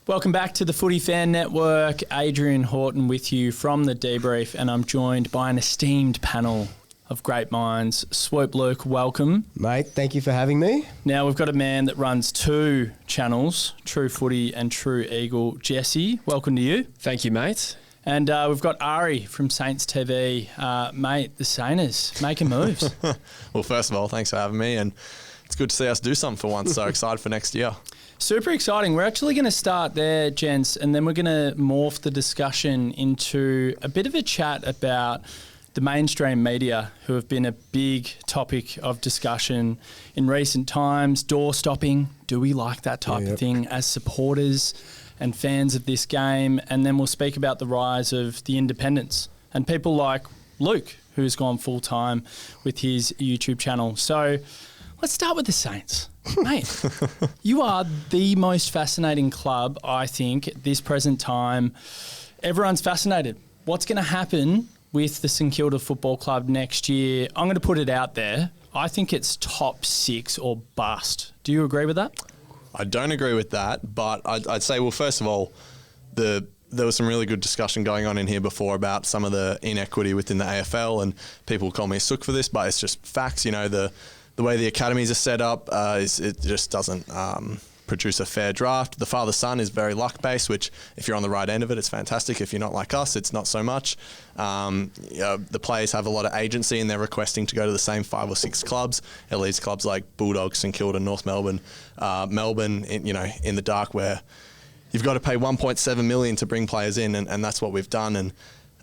Welcome back to the Footy Fan Network. Adrian Horton with you from the debrief, and I'm joined by an esteemed panel of great minds. Swoop Luke, welcome. Mate, thank you for having me. Now, we've got a man that runs two channels, True Footy and True Eagle. Jesse, welcome to you. Thank you, mate. And we've got Ari from Saints TV. Mate, the Sainers making moves. Well, first of all, thanks for having me, and it's good to see us do something for once. So excited for next year. Super exciting. We're actually going to start there, gents, and then we're going to morph the discussion into a bit of a chat about the mainstream media, who have been a big topic of discussion in recent times. Door stopping. Do we like that type of thing as supporters and fans of this game? And then we'll speak about the rise of the independents and people like Luke, who's gone full-time with his YouTube channel. So let's start with the Saints. Mate, you are the most fascinating club, I think, at this present time. Everyone's fascinated. What's going to happen with the St Kilda Football Club next year? I'm going to put it out there. I think it's top 6 or bust. Do you agree with that? I don't agree with that, but I'd say, well, first of all, there was some really good discussion going on in here before about some of the inequity within the AFL, and people call me a sook for this, but it's just facts. You know, the way the academies are set up, it just doesn't produce a fair draft. The father-son is very luck-based, which if you're on the right end of it, it's fantastic. If you're not like us, it's not so much. The players have a lot of agency and they're requesting to go to the same 5 or 6 clubs. It leaves clubs like Bulldogs, St Kilda, North Melbourne, Melbourne, in the dark, where you've got to pay $1.7 million to bring players in, and that's what we've done. And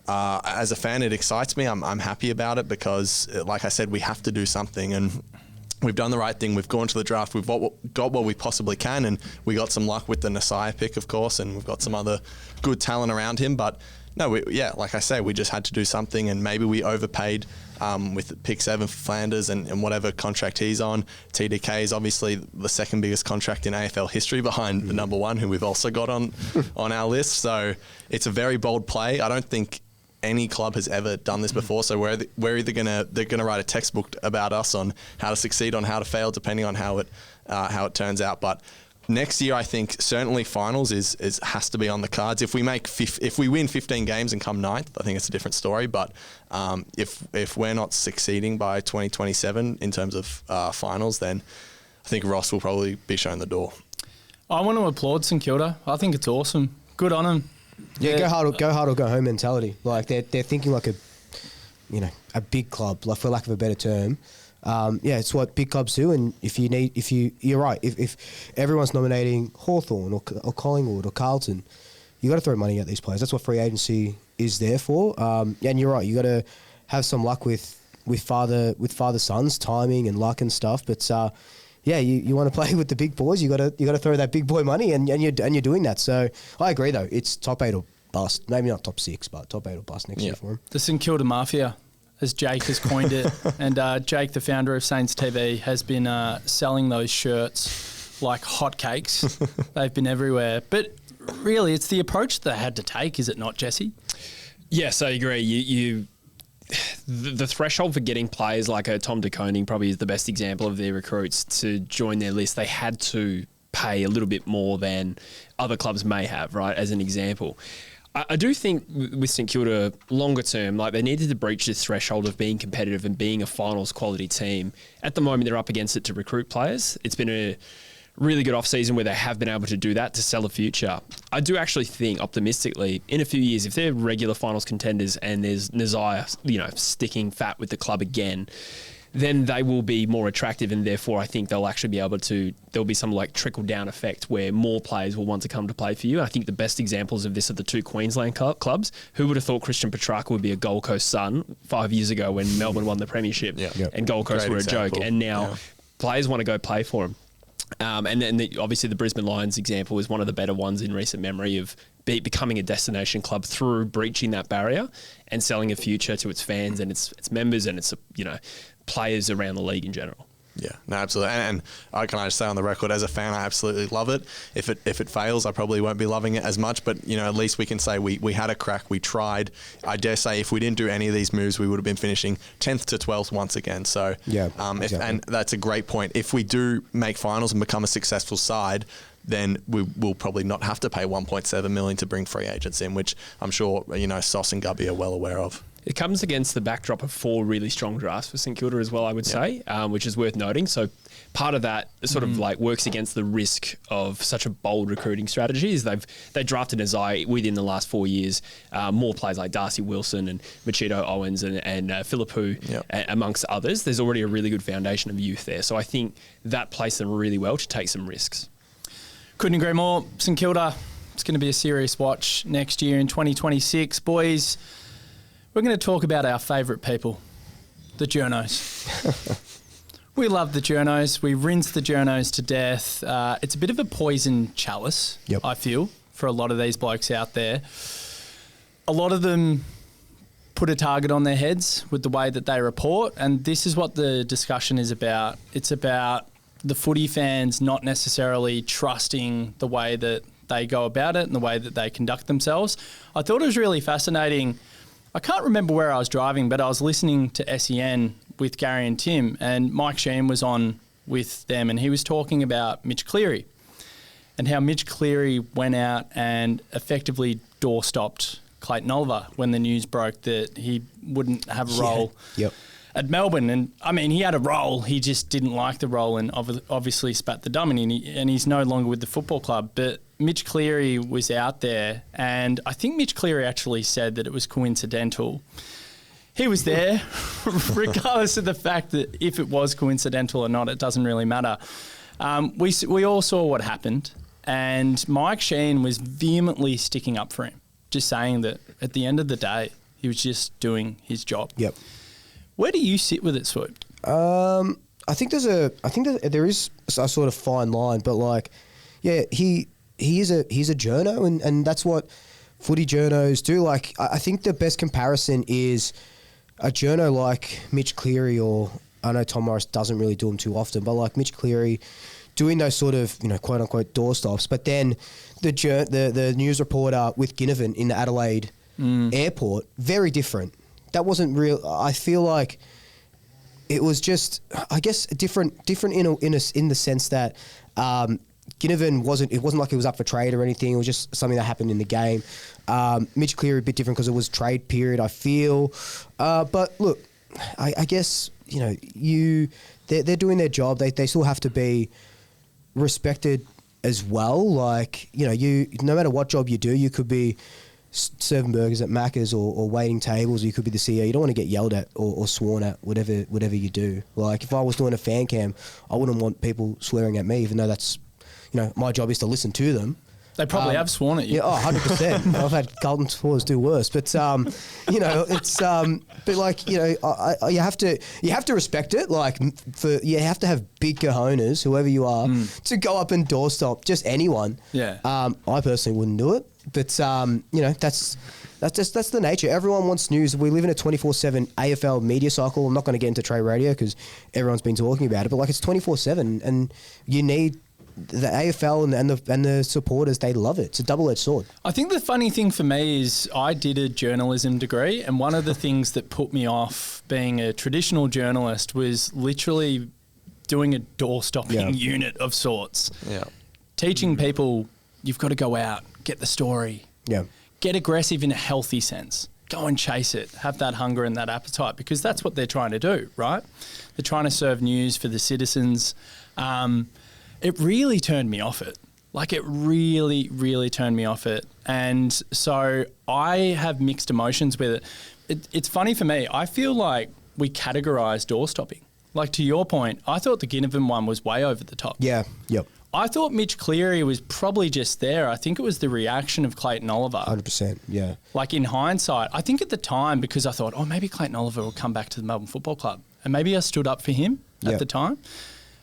as a fan, it excites me. I'm happy about it because, like I said, we have to do something, and we've done the right thing. We've gone to the draft. We've got what we possibly can, and we got some luck with the Nasai pick, of course, and we've got some other good talent around him. But no, like I say, we just had to do something, and maybe we overpaid with pick 7 for Flanders and whatever contract he's on. TDK is obviously the second biggest contract in AFL history behind the number 1, who we've also got on our list. So it's a very bold play. I don't think any club has ever done this before, so we're either they're gonna write a textbook about us on how to succeed, on how to fail, depending on how it turns out. But next year, I think certainly finals has to be on the cards. If we win 15 games and come 9th, I think it's a different story. But if we're not succeeding by 2027 in terms of finals, then I think Ross will probably be shown the door. I want to applaud St Kilda. I think it's awesome. Good on them. Yeah, go hard or go home mentality. Like they're thinking like a big club, like for lack of a better term. It's what big clubs do. And you're right. If everyone's nominating Hawthorn or Collingwood or Carlton, you got to throw money at these players. That's what free agency is there for. And you're right. You got to have some luck with father sons, timing and luck and stuff. But you want to play with the big boys. You got to throw that big boy money, and you're doing that. So I agree though. It's top 8 or bust. Maybe not top 6, but top 8 or bust next year for him. The St Kilda Mafia, as Jake has coined it, and Jake, the founder of Saints TV, has been selling those shirts like hotcakes. They've been everywhere. But really, it's the approach they had to take, is it not, Jesse? Yes, I agree. The threshold for getting players like a Tom De Koning probably is the best example of their recruits to join their list. They had to pay a little bit more than other clubs may have, right, as an example. I do think with St Kilda, longer term, like they needed to breach this threshold of being competitive and being a finals quality team. At the moment, they're up against it to recruit players. It's been a really good off-season where they have been able to do that to sell a future. I do actually think, optimistically, in a few years, if they're regular finals contenders and there's Nazaya, sticking fat with the club again, then they will be more attractive, and therefore I think they'll actually be able to, there'll be some like trickle-down effect where more players will want to come to play for you. I think the best examples of this are the 2 Queensland clubs. Who would have thought Christian Petrarca would be a Gold Coast Sun 5 years ago when Melbourne won the premiership and Gold Coast were a joke, and now players want to go play for them. And then obviously the Brisbane Lions example is one of the better ones in recent memory of becoming a destination club through breaching that barrier and selling a future to its fans and its members and its players around the league in general. Yeah, no, absolutely. And I can just say on the record, as a fan, I absolutely love it. If it fails, I probably won't be loving it as much. But, at least we can say we had a crack, we tried. I dare say if we didn't do any of these moves, we would have been finishing 10th to 12th once again. So, exactly. And that's a great point. If we do make finals and become a successful side, then we will probably not have to pay 1.7 million to bring free agents in, which I'm sure, Sauce and Gubby are well aware of. It comes against the backdrop of 4 really strong drafts for St Kilda as well, I would say, which is worth noting. So part of that sort of like works against the risk of such a bold recruiting strategy. Is they drafted as within the last 4 years more players like Darcy Wilson and Machito Owens and Philippou amongst others. There's already a really good foundation of youth there. So I think that placed them really well to take some risks. Couldn't agree more. St Kilda, it's going to be a serious watch next year in 2026. Boys, we're going to talk about our favourite people, the journos. We love the journos. We rinse the journos to death. It's a bit of a poison chalice, I feel, for a lot of these blokes out there. A lot of them put a target on their heads with the way that they report, and this is what the discussion is about. It's about the footy fans not necessarily trusting the way that they go about it and the way that they conduct themselves. I thought it was really fascinating. I can't remember where I was driving, but I was listening to SEN with Gary and Tim, and Mike Sheen was on with them, and he was talking about Mitch Cleary and how Mitch Cleary went out and effectively door-stopped Clayton Oliver when the news broke that he wouldn't have a role at Melbourne. And, I mean, he had a role. He just didn't like the role and obviously spat the dummy, and he's no longer with the football club. But Mitch Cleary was out there, and I think Mitch Cleary actually said that it was coincidental. He was there, regardless of the fact that if it was coincidental or not, it doesn't really matter. We all saw what happened, and Mike Sheen was vehemently sticking up for him, just saying that at the end of the day, he was just doing his job. Yep. Where do you sit with it, Swoop? I think there is a sort of fine line, but like, yeah, he's a journo, and that's what footy journos do. Like, I think the best comparison is a journo like Mitch Cleary, or I know Tom Morris doesn't really do them too often, but like Mitch Cleary doing those sort of, quote unquote doorstops. But then the news reporter with Ginnivan in the Adelaide airport, very different. That wasn't real. I feel like it was just, I guess, different in the sense that Ginnivan wasn't like it was up for trade or anything. It was just something that happened in the game. Mitch Cleary a bit different because it was trade period, I feel. But look, I guess they're doing their job. They still have to be respected as well. Like no matter what job you do, you could be serving burgers at Macca's or waiting tables, or you could be the CEO. You don't want to get yelled at or sworn at, whatever you do. Like if I was doing a fan cam, I wouldn't want people swearing at me, even though that's, my job is to listen to them. They probably have sworn at you. Yeah, 100%. I've had Carlton supporters do worse, but it's but like you have to respect it. Like you have to have big cojones, whoever you are, to go up and doorstop just anyone. Yeah. I personally wouldn't do it, but that's the nature. Everyone wants news. We live in a 24/7 AFL media cycle. I'm not going to get into trade radio because everyone's been talking about it, but like it's 24/7, and you need the AFL and the supporters. They love it. It's a double-edged sword. I think the funny thing for me is I did a journalism degree, and one of the things that put me off being a traditional journalist was literally doing a door-stopping unit of sorts. Yeah. Teaching people, you've got to go out, get the story. Yeah. Get aggressive in a healthy sense. Go and chase it. Have that hunger and that appetite, because that's what they're trying to do, right? They're trying to serve news for the citizens. It really turned me off it. Like it really, really turned me off it. And so I have mixed emotions with it. It's funny for me. I feel like we categorise door stopping. Like to your point, I thought the Ginnivan one was way over the top. Yeah, yep. I thought Mitch Cleary was probably just there. I think it was the reaction of Clayton Oliver. 100%, yeah. Like in hindsight, I think at the time, because I thought, maybe Clayton Oliver will come back to the Melbourne Football Club. And maybe I stood up for him at the time.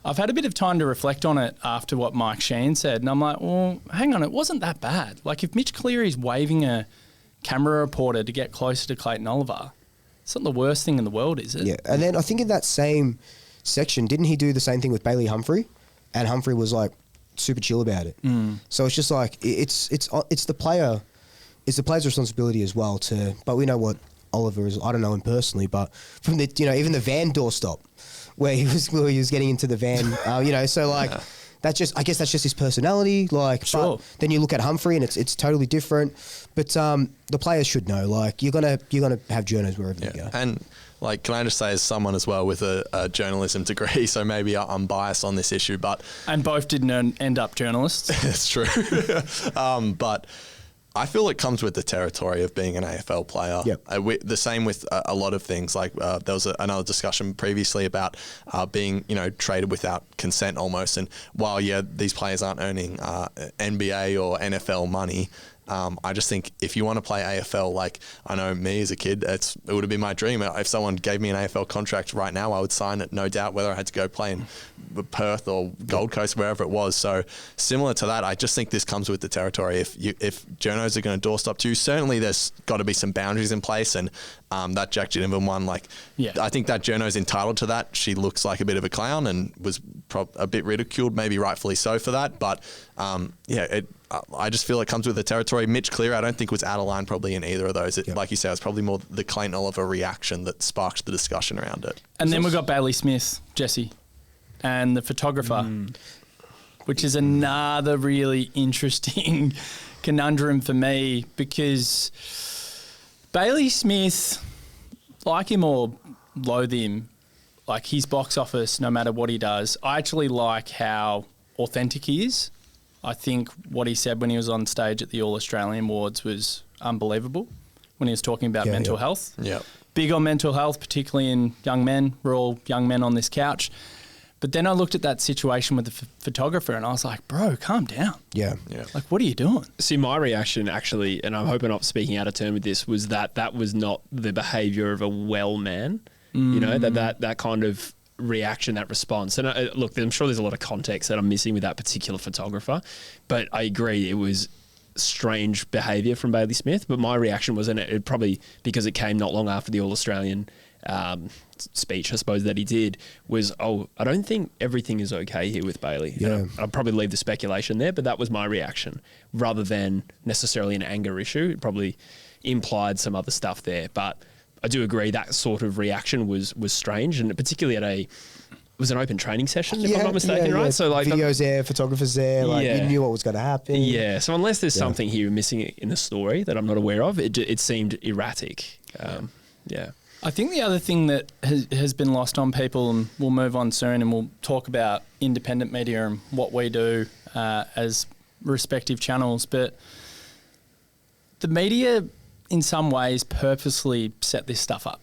I've had a bit of time to reflect on it after what Mike Sheen said, and I'm like, well, hang on, it wasn't that bad. Like, if Mitch Cleary's waving a camera reporter to get closer to Clayton Oliver, it's not the worst thing in the world, is it? Yeah, and then I think in that same section, didn't he do the same thing with Bailey Humphrey? And Humphrey was like super chill about it. So it's just like it's the player's responsibility as well to. But we know what Oliver is. I don't know him personally, but from the even the van doorstop. Where he was getting into the van, so like I guess that's just his personality. Like, Sure. But then you look at Humphrey and it's totally different. But the players should know. Like, you're gonna have journos wherever you go. And like, can I just say, as someone as well with a journalism degree, so maybe I'm biased on this issue, but And both didn't end up journalists. it's true. But I feel it comes with the territory of being an AFL player. Yep. The same with a lot of things. Like there was another discussion previously about being, traded without consent almost. And while these players aren't earning NBA or NFL money, I just think if you want to play AFL, like I know me as a kid, it would have been my dream. If someone gave me an AFL contract right now, I would sign it, no doubt, whether I had to go play in Perth or Gold Coast, wherever it was. So similar to that, I just think this comes with the territory. If journos are going to doorstop to you, certainly there's got to be some boundaries in place. And that Jack Ginnivan one, I think that journo's entitled to that. She looks like a bit of a clown and was a bit ridiculed, maybe rightfully so for that. But I just feel it comes with the territory. Mitch Cleary, I don't think was out of line probably in either of those. Like you said, it's probably more the Clayton Oliver reaction that sparked the discussion around it. And then we've got Bailey Smith, Jesse, and the photographer, which is another really interesting conundrum for me, because Bailey Smith, like him or loathe him, like his box office, no matter what he does, I actually like how authentic he is. I think what he said when he was on stage at the All Australian Awards was unbelievable when he was talking about mental health. Yeah. Big on mental health, particularly in young men. We're all young men on this couch. But then I looked at that situation with the photographer and I was like, bro, calm down. Yeah. Like, what are you doing? See, my reaction actually, and I'm hoping I'm not speaking out of turn with this, was that was not the behaviour of a well man. That kind of reaction, that response. And look, I'm sure there's a lot of context that I'm missing with that particular photographer, but I agree it was strange behaviour from Bailey Smith. But my reaction was, and it probably because it came not long after the All Australian speech, I suppose, that he did, was, I don't think everything is okay here with Bailey. Yeah. I'll probably leave the speculation there, but that was my reaction rather than necessarily an anger issue. It probably implied some other stuff there, but I do agree that sort of reaction was strange, and particularly it was an open training session, if I'm not mistaken, right? So videos there, photographers there, you knew what was going to happen. Yeah. So unless there's something here missing in the story that I'm not aware of, it seemed erratic. I think the other thing that has been lost on people, and we'll move on soon and we'll talk about independent media and what we do as respective channels, but the media in some ways purposely set this stuff up.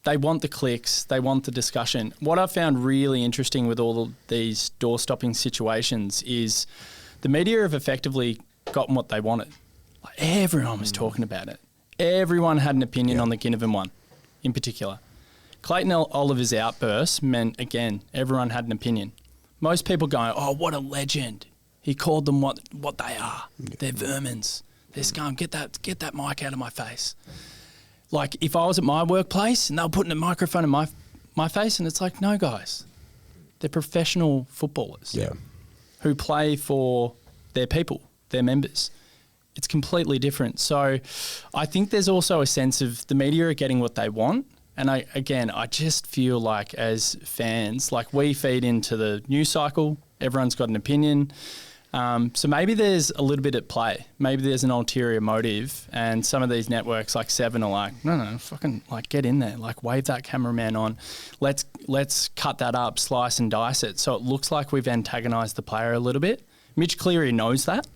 They want the clicks, they want the discussion. What I found really interesting with all of these door-stopping situations is the media have effectively gotten what they wanted. Like, everyone was talking about it. Everyone had an opinion on the Ginnivan one in particular. Clayton Oliver's outburst meant, again, everyone had an opinion. Most people going, oh, what a legend. He called them what they are. They're vermins. They're scum. Get that mic out of my face. Like, if I was at my workplace and they were putting a microphone in my face, and it's like, no, guys. They're professional footballers who play for their people, their members. It's completely different. So I think there's also a sense of the media are getting what they want. And I just feel like as fans, like we feed into the news cycle. Everyone's got an opinion. So maybe there's a little bit at play. Maybe there's an ulterior motive, and some of these networks like Seven are like, no, fucking like get in there, like wave that cameraman on. Let's cut that up, slice and dice it, so it looks like we've antagonised the player a little bit. Mitch Cleary knows that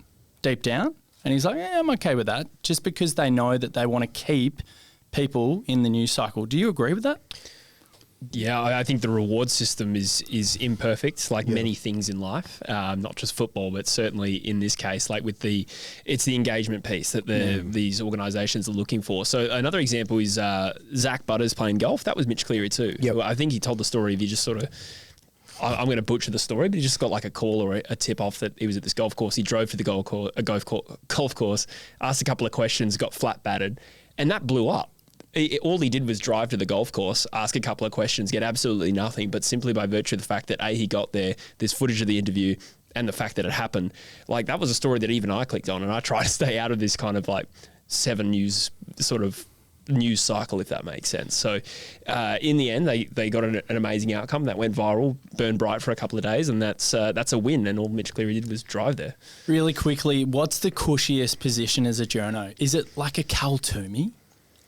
deep down, and he's like, yeah, I'm okay with that, just because they know that they want to keep people in the news cycle. Do you agree with that? Yeah, I think the reward system is imperfect, like many things in life, not just football, but certainly in this case, like it's the engagement piece that these organisations are looking for. So another example is Zach Butters playing golf. That was Mitch Cleary too. Yep. I think he told the story of he just sort of, I'm going to butcher the story, but he just got like a call or a tip off that he was at this golf course. He drove to the golf course, asked a couple of questions, got flat battered, and that blew up. All he did was drive to the golf course, ask a couple of questions, get absolutely nothing, but simply by virtue of the fact that he got there, there's footage of the interview, and the fact that it happened, like that was a story that even I clicked on, and I try to stay out of this kind of like Seven News sort of news cycle, if that makes sense. So in the end, they got an amazing outcome that went viral, burned bright for a couple of days, and that's a win. And all Mitch Cleary did was drive there. Really quickly, what's the cushiest position as a journo? Is it like a Cal Toomey?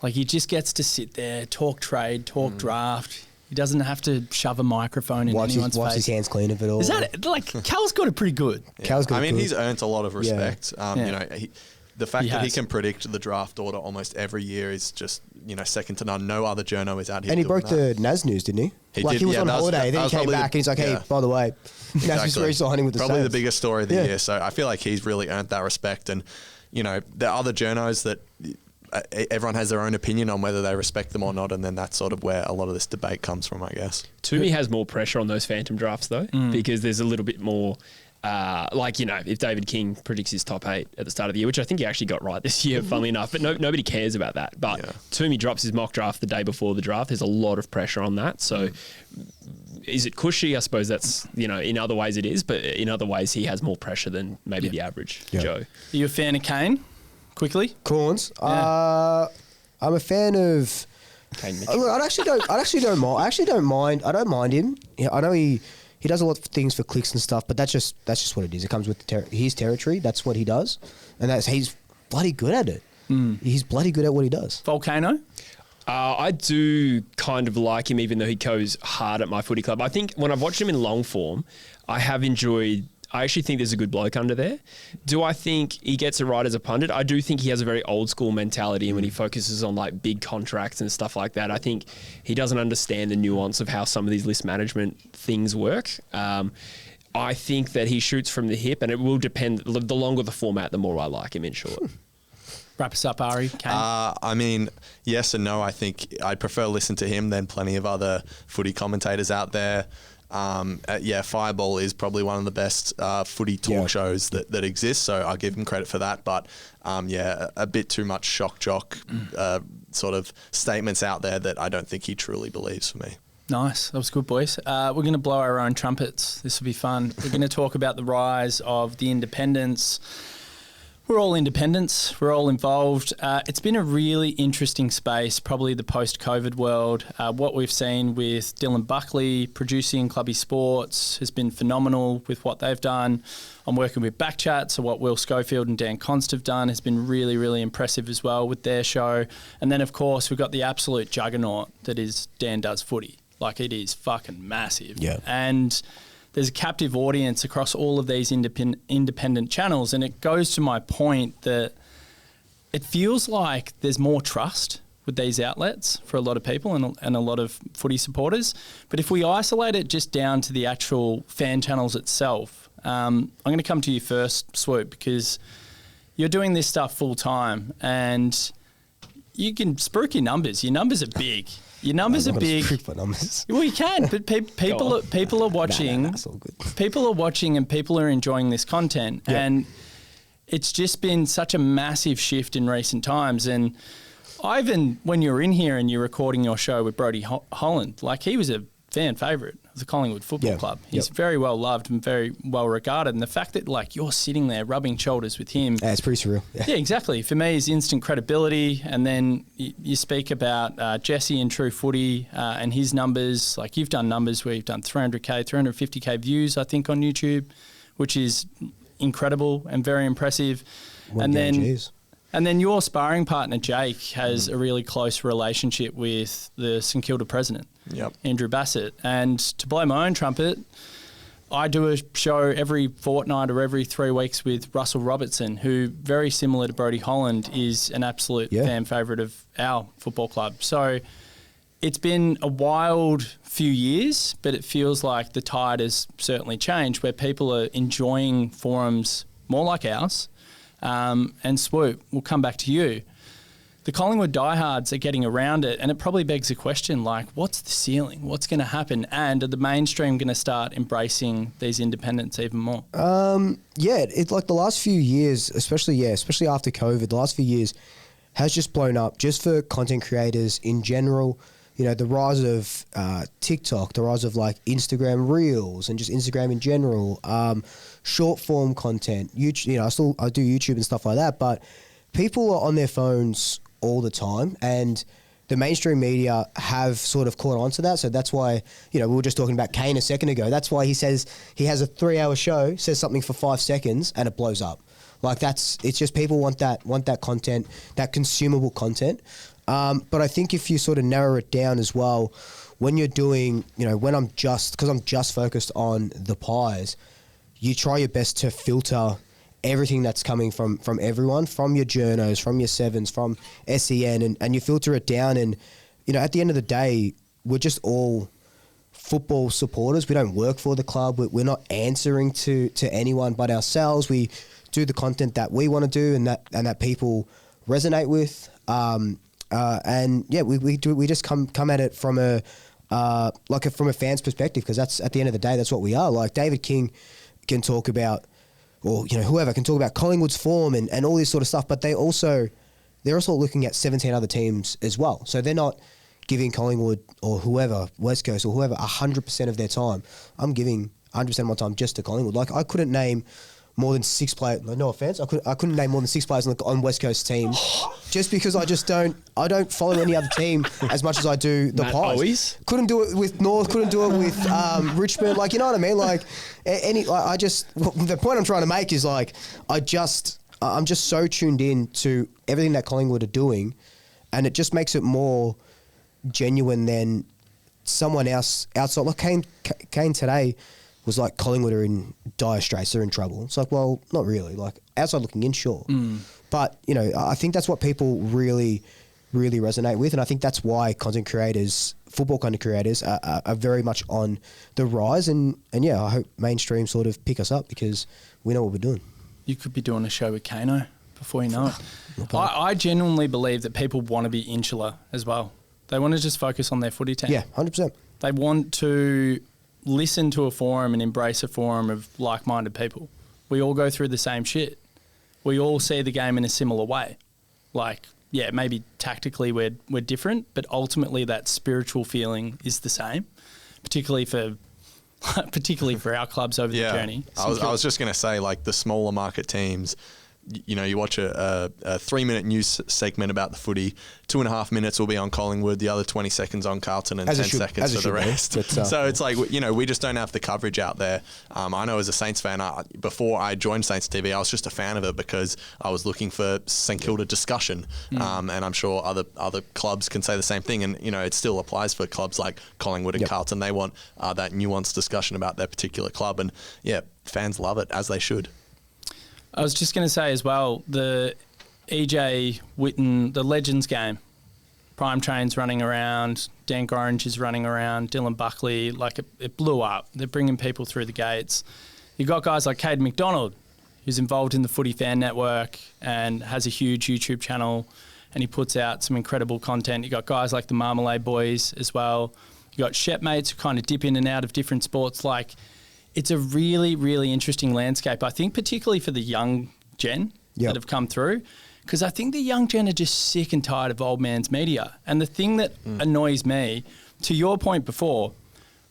Like he just gets to sit there, talk trade, talk draft. He doesn't have to shove a microphone in anyone's wipes face. his hands clean of it all. Is that like Cal's got it pretty good? Yeah. Cal's got I it mean, good. he's earned a lot of respect. Yeah. You know, the fact He that he has. can predict the draft order almost every year is just, you know, second to none. No other journo is out here. And he doing broke that. the Nas news, didn't he? He like did, he was yeah, on that was- holiday, that then he was came probably back and he's like, hey, yeah. by the way, Nas is re-signing with the Probably Saints. the biggest story of the Yeah. year. So I feel like he's really earned that respect. And, you know, there are other journos that everyone has their own opinion on whether they respect them or not. And then that's sort of where a lot of this debate comes from, I guess. Toomey has more pressure on those phantom drafts, though, because there's a little bit more... like, you know, if David King predicts his top 8 at the start of the year, which I think he actually got right this year, funnily enough, but nobody cares about that. But Yeah. Toomey drops his mock draft the day before the draft. There's a lot of pressure on that. So is it cushy? I suppose that's, you know, in other ways it is, but in other ways he has more pressure than maybe the average Joe. Are you a fan of Kane? Quickly. Corns. Yeah. I'm a fan of... Kane Mitchell. Look, I actually don't mind. I don't mind him. Yeah, I know he does a lot of things for clicks and stuff, but that's just what it is. It comes with his territory. That's what he does, and he's bloody good at it. He's bloody good at what he does. Volcano? I do kind of like him, even though he goes hard at my footy club. I think when I've watched him in long form, I have enjoyed... I actually think there's a good bloke under there. Do I think he gets it right as a pundit? I do think he has a very old school mentality, and when he focuses on like big contracts and stuff like that, I think he doesn't understand the nuance of how some of these list management things work. I think that he shoots from the hip, and it will depend. The longer the format, the more I like him, in short. Wrap us up, Ari. Kane? I mean, yes and no. I think I'd prefer listen to him than plenty of other footy commentators out there. Fireball is probably one of the best footy talk shows that exist, so I'll give him credit for that. But a bit too much shock jock sort of statements out there that I don't think he truly believes for me. Nice. That was good, boys. We're going to blow our own trumpets. This will be fun. We're going to talk about the rise of the independents. We're all independents. We're all involved. It's been a really interesting space, probably the post-COVID world. What we've seen with Dylan Buckley producing Clubby Sports has been phenomenal with what they've done. I'm working with Backchat, so what Will Schofield and Dan Const have done has been really, really impressive as well with their show. And then, of course, we've got the absolute juggernaut that is Dan Does Footy. Like, it is fucking massive. Yeah. And there's a captive audience across all of these independent channels, and it goes to my point that it feels like there's more trust with these outlets for a lot of people and a lot of footy supporters. But if we isolate it just down to the actual fan channels itself, I'm going to come to you first, Swoop, because you're doing this stuff full time and you can spruik your numbers. Your numbers are big. Your numbers are big. Well, you can, but people are watching. That's all good. People are watching, and people are enjoying this content, and it's just been such a massive shift in recent times. And Ivan, when you were in here and you're recording your show with Brodie Holland, like he was a fan favourite of the Collingwood Football Club. He's very well loved and very well regarded. And the fact that like you're sitting there rubbing shoulders with him. Yeah, it's pretty surreal. Yeah, exactly. For me, is instant credibility. And then you speak about Jesse and True Footy and his numbers. Like you've done numbers where you've done 300K, 350K views, I think, on YouTube, which is incredible and very impressive. And then your sparring partner, Jake, has a really close relationship with the St Kilda president, Andrew Bassett. And to blow my own trumpet, I do a show every fortnight or every 3 weeks with Russell Robertson, who, very similar to Brodie Holland, is an absolute fan favourite of our football club. So it's been a wild few years, but it feels like the tide has certainly changed, where people are enjoying forums more like ours. And Swoop, we'll come back to you. The Collingwood diehards are getting around it, and it probably begs a question like, what's the ceiling? What's going to happen? And are the mainstream going to start embracing these independents even more? It's like the last few years, especially after COVID, the last few years has just blown up just for content creators in general. You know, the rise of TikTok, the rise of like Instagram Reels and just Instagram in general, short form content. YouTube, you know, I do YouTube and stuff like that, but people are on their phones all the time, and the mainstream media have sort of caught on to that. So that's why, we were just talking about Kane a second ago. That's why he says he has a 3-hour show, says something for 5 seconds, and it blows up. Like it's just people want that content, that consumable content. But I think if you sort of narrow it down as well, when you're doing, because I'm just focused on the pies, you try your best to filter everything that's coming from everyone, from your journos, from your sevens, from SEN, and you filter it down. And, at the end of the day, we're just all football supporters. We don't work for the club. We're not answering to anyone but ourselves. We do the content that we want to do and that people resonate with. We just come at it from from a fan's perspective, because that's, at the end of the day, that's what we are. Like David King can talk about, or whoever can talk about Collingwood's form and all this sort of stuff, but they're also looking at 17 other teams as well. So they're not giving Collingwood or whoever, West Coast or whoever, 100% of their time. I'm giving 100% of my time just to Collingwood. Like I couldn't name more than 6 players. No offense, I couldn't name more than 6 players on West Coast team, just because I don't follow any other team as much as I do the Pies. Couldn't do it with North. Couldn't do it with Richmond. Like, you know what I mean? Like the point I'm trying to make is like I'm just so tuned in to everything that Collingwood are doing, and it just makes it more genuine than someone else outside. Like Kane today was like, Collingwood are in dire straits, they're in trouble. It's like, well, not really. Like, outside looking in, sure. But, I think that's what people really, really resonate with. And I think that's why football content creators are very much on the rise. And yeah, I hope mainstream sort of pick us up, because we know what we're doing. You could be doing a show with Kano before you know it. I genuinely believe that people want to be insular as well. They want to just focus on their footy team. Yeah, 100%. They want to listen to a forum and embrace a forum of like-minded people. We all go through the same shit. We all see the game in a similar way. Like, yeah, maybe tactically we're different, but ultimately that spiritual feeling is the same, particularly for our clubs over the journey. I was just going to say, like, the smaller market teams, you watch a 3-minute news segment about the footy, 2.5 minutes will be on Collingwood, the other 20 seconds on Carlton, and 10 seconds for the rest. So it's like, we just don't have the coverage out there. I know as a Saints fan, before I joined Saints TV, I was just a fan of it because I was looking for St Kilda discussion. And I'm sure other clubs can say the same thing. And, it still applies for clubs like Collingwood and Carlton. They want that nuanced discussion about their particular club. And, yeah, fans love it, as they should. I was just going to say as well, the EJ Witten, the Legends game, Prime Train's running around, Dan Gorringe is running around, Dylan Buckley, like it blew up. They're bringing people through the gates. You've got guys like Caden McDonald, who's involved in the Footy Fan Network and has a huge YouTube channel, and he puts out some incredible content. You've got guys like the Marmalade Boys as well. You've got Shepmates who kind of dip in and out of different sports. Like, it's a really, really interesting landscape, I think, particularly for the young gen that have come through, because I think the young gen are just sick and tired of old man's media. And the thing that annoys me, to your point before,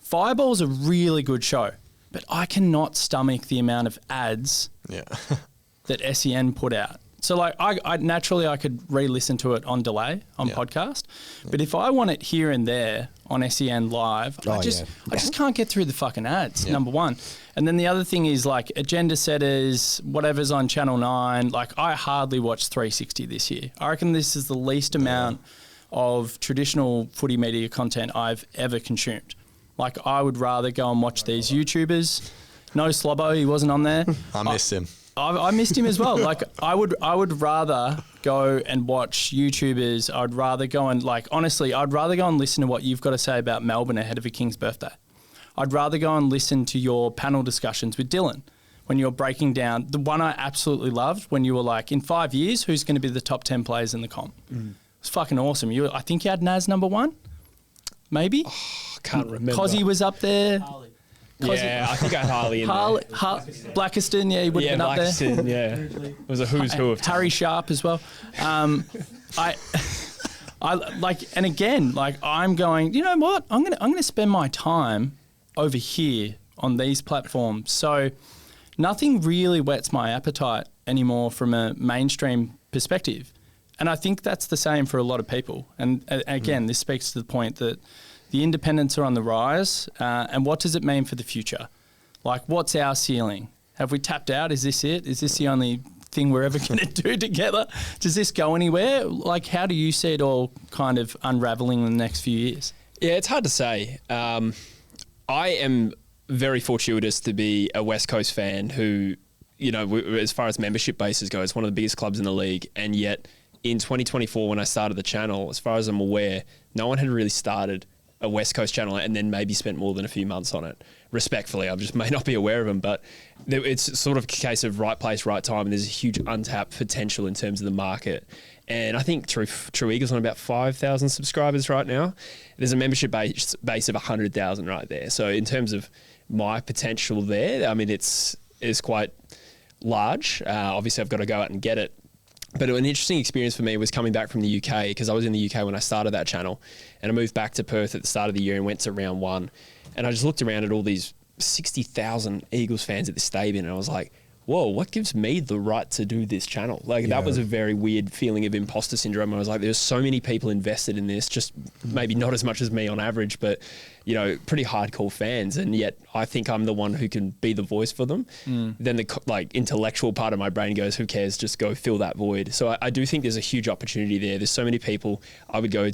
Fireball's a really good show, but I cannot stomach the amount of ads that SEN put out. So, like, I naturally I could re-listen to it on delay on podcast, but if I want it here and there on SEN Live, I just can't get through the fucking ads. Number one, and then the other thing is, like, agenda setters, whatever's on Channel 9. Like, I hardly watched 360 this year. I reckon this is the least amount of traditional footy media content I've ever consumed. Like, I would rather go and watch these YouTubers. No Slobbo, he wasn't on there. I missed him. I missed him as well. Like, I would rather go and watch YouTubers. I'd rather go and, like, honestly, I'd rather go and listen to what you've got to say about Melbourne ahead of a King's birthday. I'd rather go and listen to your panel discussions with Dylan when you're breaking down. The one I absolutely loved when you were like, in 5 years, who's going to be the top 10 players in the comp? It's fucking awesome. I think you had Naz number 1, maybe? I can't remember. Cozzy was up there. Yeah, I think I had Harley in there. Blackiston, he would have been up there. Blackiston, it was a who's who of talent. Harry Sharp as well. I like, and again, like, I'm going, you know what? I'm gonna spend my time over here on these platforms. So nothing really whets my appetite anymore from a mainstream perspective. And I think that's the same for a lot of people. And again, this speaks to the point that the independents are on the rise. And what does it mean for the future? Like, what's our ceiling? Have we tapped out? Is this it? Is this the only thing we're ever going to do together? Does this go anywhere? Like, how do you see it all kind of unraveling in the next few years? Yeah, it's hard to say. I am very fortuitous to be a West Coast fan who, you know, as far as membership bases go, it's one of the biggest clubs in the league. And yet in 2024, when I started the channel, as far as I'm aware, no one had really started a West Coast channel and then maybe spent more than a few months on it. Respectfully, I just may not be aware of them, but it's sort of a case of right place, right time, and there's a huge untapped potential in terms of the market. And I think True Eagle's on about 5,000 subscribers right now. There's a membership base of 100,000 right there. So in terms of my potential there, I mean, it's quite large. Obviously, I've got to go out and get it. But an interesting experience for me was coming back from the UK, because I was in the UK when I started that channel, and I moved back to Perth at the start of the year and went to round one. And I just looked around at all these 60,000 Eagles fans at the stadium, and I was like, whoa, what gives me the right to do this channel? Like, that was a very weird feeling of imposter syndrome. I was like, there's so many people invested in this, just maybe not as much as me on average, but, you know, pretty hardcore fans. And yet I think I'm the one who can be the voice for them. Then the intellectual part of my brain goes, who cares? Just go fill that void. So I do think there's a huge opportunity there. There's so many people I would go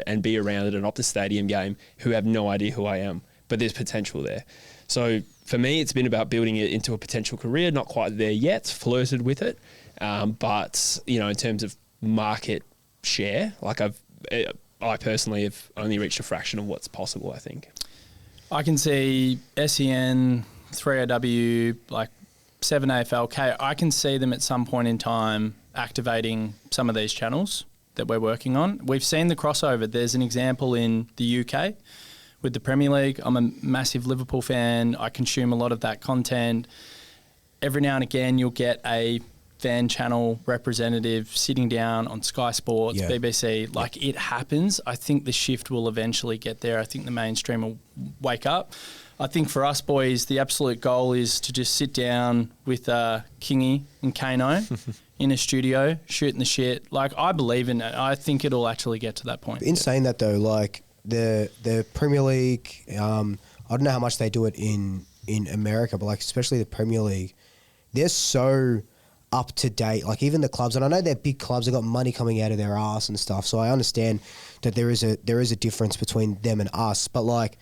and be around at an Optus Stadium game who have no idea who I am, but there's potential there. So for me, it's been about building it into a potential career. Not quite there yet, flirted with it. But, you know, in terms of market share, like I personally have only reached a fraction of what's possible, I think. I can see SEN, 3AW, like 7AFL, I can see them at some point in time activating some of these channels that we're working on. We've seen the crossover. There's an example in the UK with the Premier League. I'm a massive Liverpool fan. I consume a lot of that content. Every now and again, you'll get a fan channel representative sitting down on Sky Sports, BBC. Like, it happens. I think the shift will eventually get there. I think the mainstream will wake up. I think for us boys, the absolute goal is to just sit down with Kingy and Kano in a studio, shooting the shit. Like, I believe in it. I think it'll actually get to that point. In saying that though, like, the Premier League, I don't know how much they do it in America, but like especially the Premier League, they're so up to date. Like, even the clubs, and I know they're big clubs, they've got money coming out of their ass and stuff. So I understand that there is a difference between them and us, but like,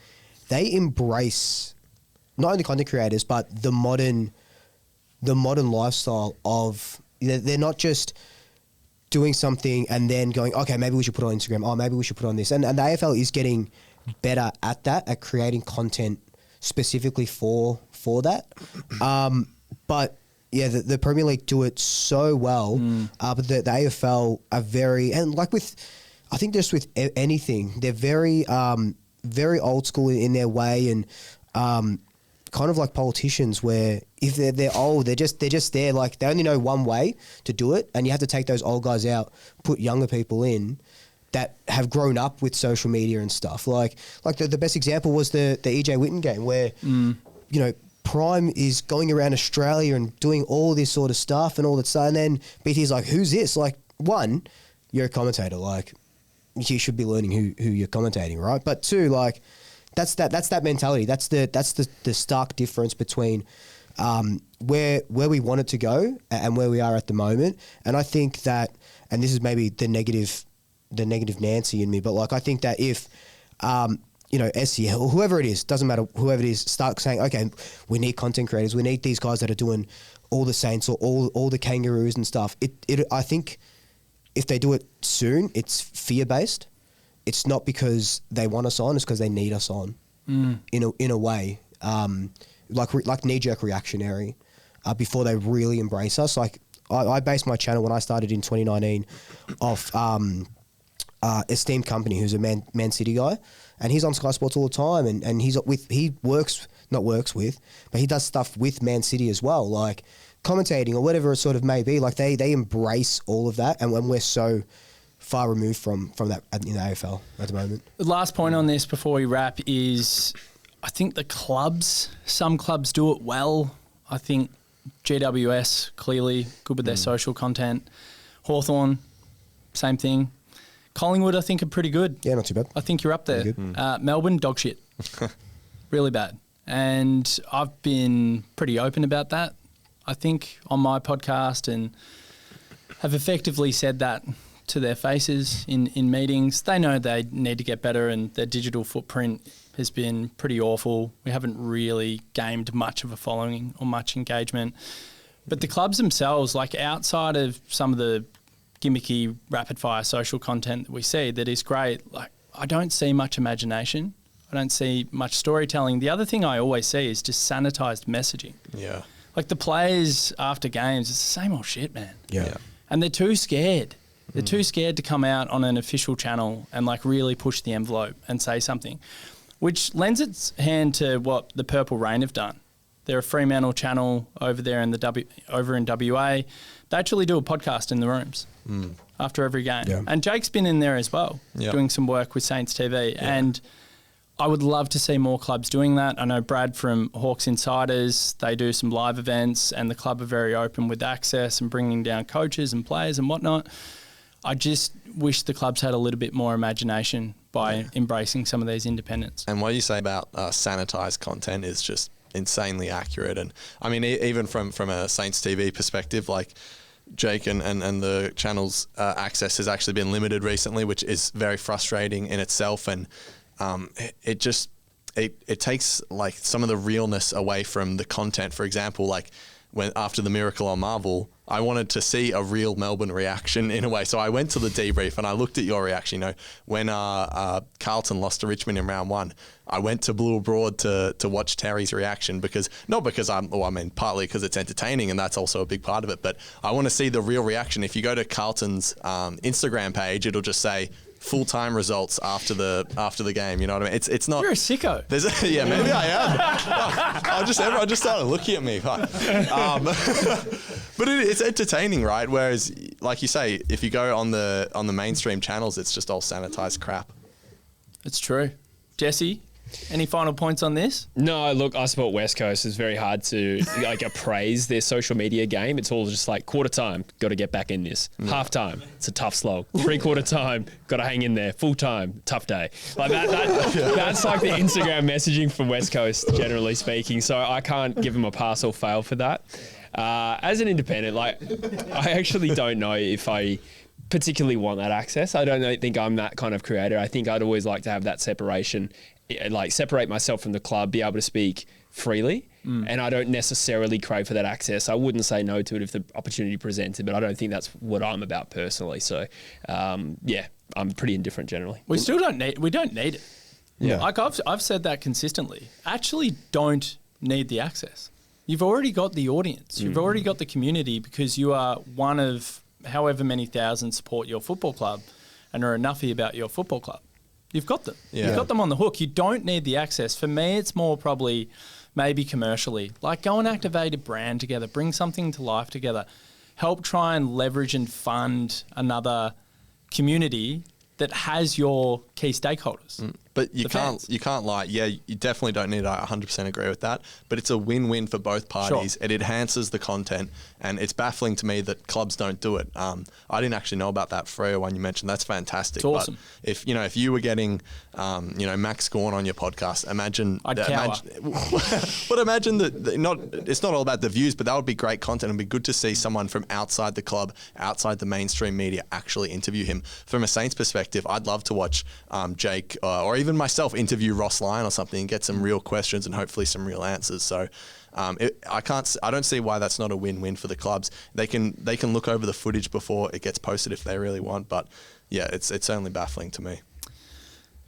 they embrace not only content creators but the modern lifestyle of, they're not just doing something and then going, okay, maybe we should put it on Instagram. Oh, maybe we should put it on this. And the AFL is getting better at that, at creating content specifically for that. But yeah, the Premier League do it so well. But the AFL are very, and like with, I think just with anything, they're very, very old school in their way, and kind of like politicians, where if they're old, they're just there. Like, they only know one way to do it, and you have to take those old guys out, put younger people in that have grown up with social media and stuff. Like the best example was the EJ Witten game, where you know, Prime is going around Australia and doing all this sort of stuff and all that stuff, and then BT's like, who's this? Like, one, you're a commentator, like, you should be learning who you're commentating, right? But two, like, that's that mentality. That's the stark difference between where we want it to go and where we are at the moment. And I think that, and this is maybe the negative Nancy in me, but like, I think that if you know, SEL or whoever it is, doesn't matter, whoever it is, start saying, okay, we need content creators, we need these guys that are doing all the Saints or all the Kangaroos and stuff. I think if they do it soon, it's fear-based. It's not because they want us on, it's because they need us on in a way. Like knee-jerk reactionary before they really embrace us. Like, I based my channel when I started in 2019 off esteemed company who's a Man City guy, and he's on Sky Sports all the time, and he does stuff with Man City as well, like commentating or whatever it sort of may be. Like, they embrace all of that, and when we're so far removed from that in the AFL at the moment. The last point on this before we wrap is, I think some clubs do it well. I think GWS, clearly good with their social content. Hawthorn, same thing. Collingwood, I think, are pretty good. Yeah, not too bad. I think you're up there. Melbourne, dog shit. Really bad. And I've been pretty open about that, I think, on my podcast, and have effectively said that to their faces in meetings. They know they need to get better, and their digital footprint has been pretty awful. We haven't really gained much of a following or much engagement. But the clubs themselves, like outside of some of the gimmicky rapid-fire social content that we see that is great, like I don't see much imagination. I don't see much storytelling. The other thing I always see is just sanitized messaging. Yeah. Like the players after games, it's the same old shit, man. Yeah. And they're too scared. They're too scared to come out on an official channel and like really push the envelope and say something, which lends its hand to what the Purple Rain have done. They're a Fremantle channel over there in over in WA. They actually do a podcast in the rooms after every game. Yeah. And Jake's been in there as well, doing some work with Saints TV. Yeah. And I would love to see more clubs doing that. I know Brad from Hawks Insiders, they do some live events, and the club are very open with access and bringing down coaches and players and whatnot. I just wish the clubs had a little bit more imagination by embracing some of these independents. And what you say about sanitized content is just insanely accurate. And I mean, even from a Saints TV perspective, like Jake and the channel's access has actually been limited recently, which is very frustrating in itself. And it takes like some of the realness away from the content. For example, like when after the miracle on Marvel, I wanted to see a real Melbourne reaction in a way. So I went to the debrief and I looked at your reaction. You know, when Carlton lost to Richmond in round 1, I went to Blue Abroad to watch Terry's reaction partly because it's entertaining and that's also a big part of it. But I want to see the real reaction. If you go to Carlton's Instagram page, it'll just say full-time results after the game. You know what I mean? It's not. You're a sicko. Yeah, maybe I am. Everyone just started looking at me. But it's entertaining, right? Whereas, like you say, if you go on the mainstream channels, it's just all sanitized crap. It's true. Jesse, any final points on this? No, look, I support West Coast. It's very hard to appraise their social media game. It's all just like quarter time, got to get back in this. Half time, it's a tough slog. 3/4 time, got to hang in there. Full time, tough day. Like that's like the Instagram messaging from West Coast, generally speaking. So I can't give them a pass or fail for that. As an independent, like I actually don't know if I particularly want that access. I don't think I'm that kind of creator. I think I'd always like to have that separation, like separate myself from the club, be able to speak freely. And I don't necessarily crave for that access. I wouldn't say no to it if the opportunity presented, but I don't think that's what I'm about personally. So, I'm pretty indifferent generally. We don't need it. Yeah. Like I've said that consistently. Actually don't need the access. You've already got the audience. You've already got the community because you are one of however many thousand support your football club and are enoughy about your football club. You've got them. Yeah. You've got them on the hook. You don't need the access. For me, it's more probably maybe commercially. Like go and activate a brand together. Bring something to life together. Help try and leverage and fund another community that has your key stakeholders. But you can't lie. Yeah, you definitely don't need it. I 100% agree with that. But it's a win-win for both parties. Sure. It enhances the content, and it's baffling to me that clubs don't do it. I didn't actually know about that Freo one you mentioned. That's fantastic. It's awesome. But if you were getting, Max Gawn on your podcast, imagine that it's not all about the views, but that would be great content. It'd be good to see someone from outside the club, outside the mainstream media, actually interview him. From a Saints perspective, I'd love to watch Jake or even myself interview Ross Lyon or something and get some real questions and hopefully some real answers. So I don't see why that's not a win-win for the clubs. They can look over the footage before it gets posted if they really want. But yeah, it's certainly baffling to me.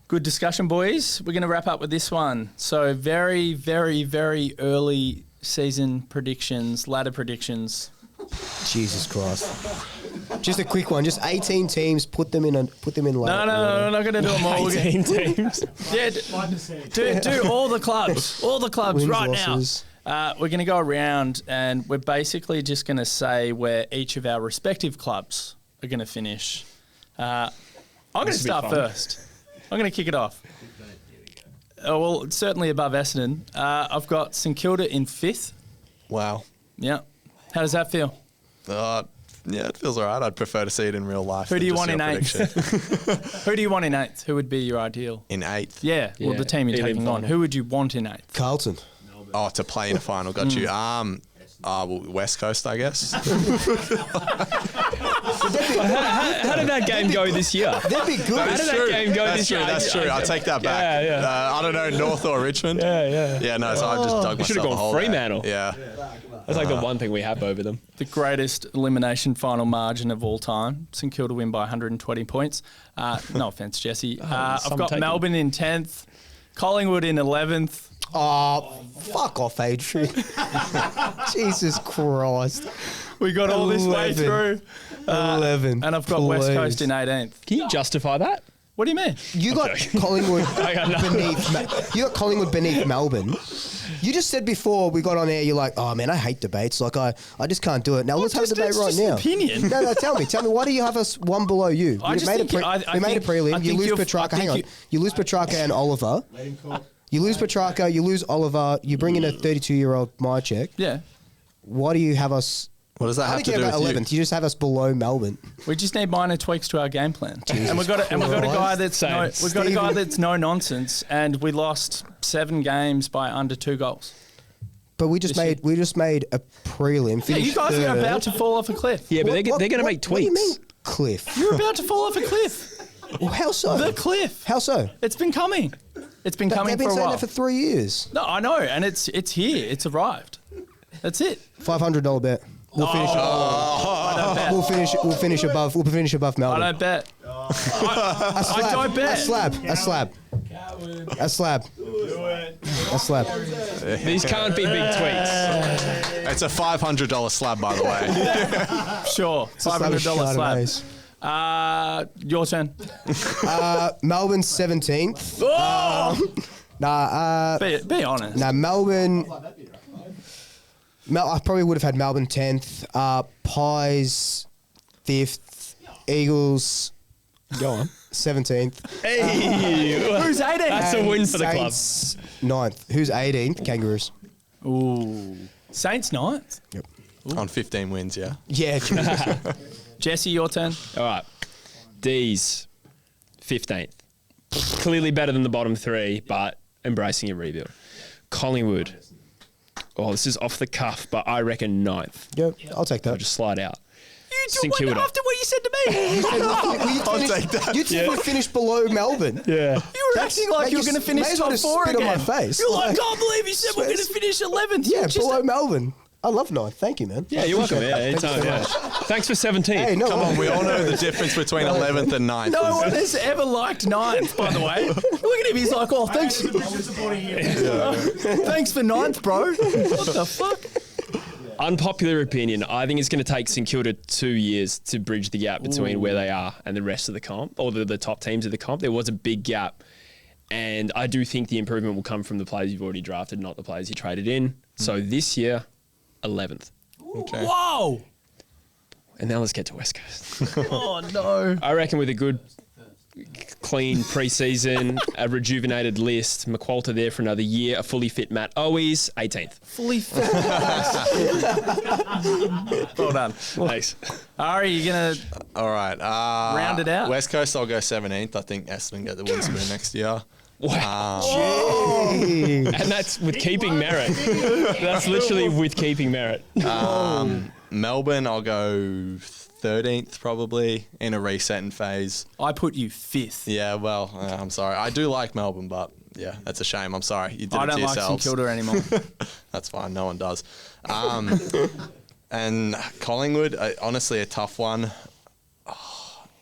Good discussion, boys. We're going to wrap up with this one. So very, very, very early season predictions, ladder predictions. Jesus Christ. Just a quick one. Just 18 teams. Put them in. No, we're not going to do them all. 18 teams. Yeah, do all the clubs. All the clubs Wins, right losses. now. We're going to go around and we're basically just going to say where each of our respective clubs are going to finish. I'm going to start first. I'm going to kick it off. Oh, well, it's certainly above Essendon. I've got St Kilda in 5th. Wow. Yeah. How does that feel? Yeah, it feels all right. I'd prefer to see it in real life. Who than do you just want in your eighth? prediction. Who do you want in eighth? Who would be your ideal? In eighth? Yeah, well, Yeah, the team you're prelim taking on. final. Who would you want in eighth? Carlton. Oh, to play in a final. Got you. Well, West Coast, I guess. How did that game go this year? They'd be good. How did that game go That's this true. year? That's true. I'll take that back. Yeah. I don't know, North or Richmond. Yeah, no, so I just dug You should myself have a hole gone there. Fremantle. Yeah. That's like the one thing we have over them. The greatest elimination final margin of all time. St Kilda win by 120 points. No offence, Jesse. I've some got taken. Melbourne in 10th, Collingwood in 11th. Oh, fuck off, Adrian. Jesus Christ. We got all this way 11. through. 11. And I've got West please. Coast in 18th. Can you justify that? What do you mean? You got Collingwood got nothing. beneath. You got Collingwood beneath Melbourne. You just said before we got on air, you're like, oh man, I hate debates. Like I just can't do it. Now let's have a debate it's right just an now. opinion. No, tell me, why do you have us one below you? I We just made think- I we made a think- I prelim. You think lose you're- I Petrarca. think Hang on. you- You lose Petrarca and Oliver. You lose Petrarca. You lose Oliver. You bring in a 32-year-old Myercheck. Yeah. Why do you have us? What does that I have don't to care do about with 11th. You just have us below Melbourne. We just need minor tweaks to our game plan. And we've got a guy that's Same. no nonsense, and we lost 7 games by under 2 goals. But we just made a prelim. Yeah, you finished guys are third. about to fall off a cliff. Yeah, but they're going to make What do you tweaks. mean, Cliff? You're about to fall off a cliff. Well, how so? The cliff. How so? It's been coming. It's been coming They've been for a saying while. that for 3 years. No, I know, and it's here. It's arrived. That's it. $500 bet. We'll finish. I don't bet. We'll finish above. We'll finish above I Melbourne. don't bet. I don't bet. A slab. A slab. These can't be big tweaks. It's a $500 slab, by the way. Sure. $500 slab. Chardonnays. Your turn. Melbourne 17th. Be honest. Melbourne. I probably would have had Melbourne 10th. Pies 5th. Eagles. Go on. 17th. Who's 18? That's a win for the club. Saints 9th. Who's 18th? Kangaroos. Ooh. Saints 9th. Yep. On 15 wins, yeah. Yeah. Jesus. Jesse, your turn. All right. D's 15th. Clearly better than the bottom 3, but embracing a rebuild. Collingwood. Oh, this is off the cuff, but I reckon 9th. Yep. I'll take I'll that. just slide out. You St Kilda. after what you said to me. I'll take that. You just would finish below Melbourne. Yeah. You were acting like mate, you were you going to finish may as well top just 4 spit again. on my face. You're like, Like, can't believe you said we're going to finish 11th. Yeah, You just- below Melbourne. I love 9th. Thank you, man. Yeah, you're welcome. Appreciate Yeah, that. Thank you anytime. so Yeah. much. Thanks for 17th. Hey, no Come on, worries. we all know the difference between 11th and 9th. No one has ever liked 9th, by the way. Look at him. He's like, oh, thanks. Thanks for 9th, bro. What the fuck? Unpopular opinion. I think it's going to take St Kilda 2 years to bridge the gap between where they are and the rest of the comp, or the top teams of the comp. There was a big gap. And I do think the improvement will come from the players you've already drafted, not the players you traded in. So this year, 11th. Okay. Whoa. And now let's get to West Coast. Oh, no. I reckon with a good, clean pre-season, a rejuvenated list, McQualter there for another year, a fully fit Matt Owies, 18th. Fully fit. Well done. Thanks. Ari, you going to... All right. Round it out. West Coast, I'll go 17th. I think Essendon get the win spoon next year. Wow. And that's with keeping merit. That's literally with keeping merit. Melbourne, I'll go 13th probably in a resetting phase. I put you 5th. Yeah, well, I'm sorry. I do like Melbourne, but yeah, that's a shame. I'm sorry. You did I it to don't like St yourselves. Kilda anymore. That's fine. No one does. And Collingwood, honestly, a tough one.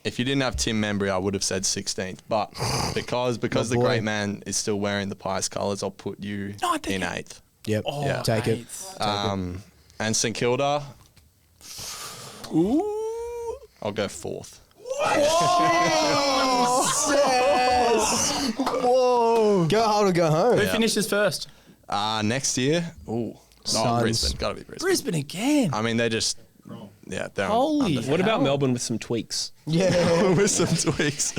If you didn't have Tim Membry, I would have said 16th. But because the boy. great man is still wearing the Pies colours, I'll put you No, I think in 8th. Yep. Yeah. Take it. And St Kilda, I'll go 4th. Whoa. Go hard or go home. Who finishes first? Next year, Suns. Brisbane. Got to be Brisbane. Brisbane again. I mean, they just yeah, they're Holy undefeated. What about hell. Melbourne with some tweaks? Yeah. With some tweaks.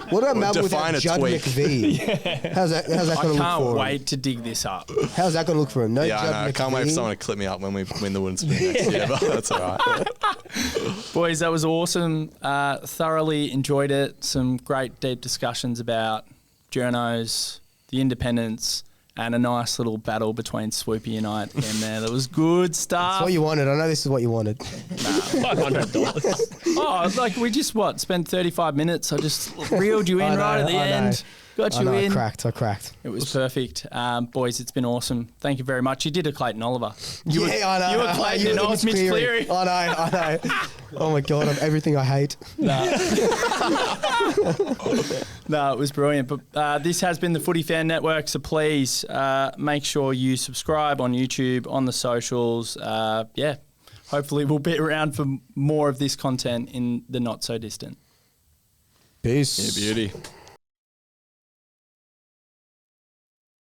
What about Melbourne define without a Judd tweak. McVie? How's that going I to look can't for him? wait to dig this up. How's that going to look for him? No Yeah, I Judd know. I can't wait for McVie. someone to clip me up when we win the wooden spoon next year, but that's all right. Boys, that was awesome. Thoroughly enjoyed it. Some great deep discussions about journos, the independents, and a nice little battle between Swoopy and I at the end there. That was good stuff. That's what you wanted. I know this is what you wanted. $500. Oh, like we just, spent 35 minutes. I just reeled you in I know, right at the I know. end. Got I you know, in. I cracked. It was perfect. Boys, it's been awesome. Thank you very much. You did a Clayton Oliver. I know. You were Clayton and I was Mitch Cleary. I know. Oh my God, of everything I hate. No, it was brilliant. But this has been the Footy Fan Network, so please make sure you subscribe on YouTube, on the socials. Hopefully we'll be around for more of this content in the not so distant. Peace. Yeah, beauty.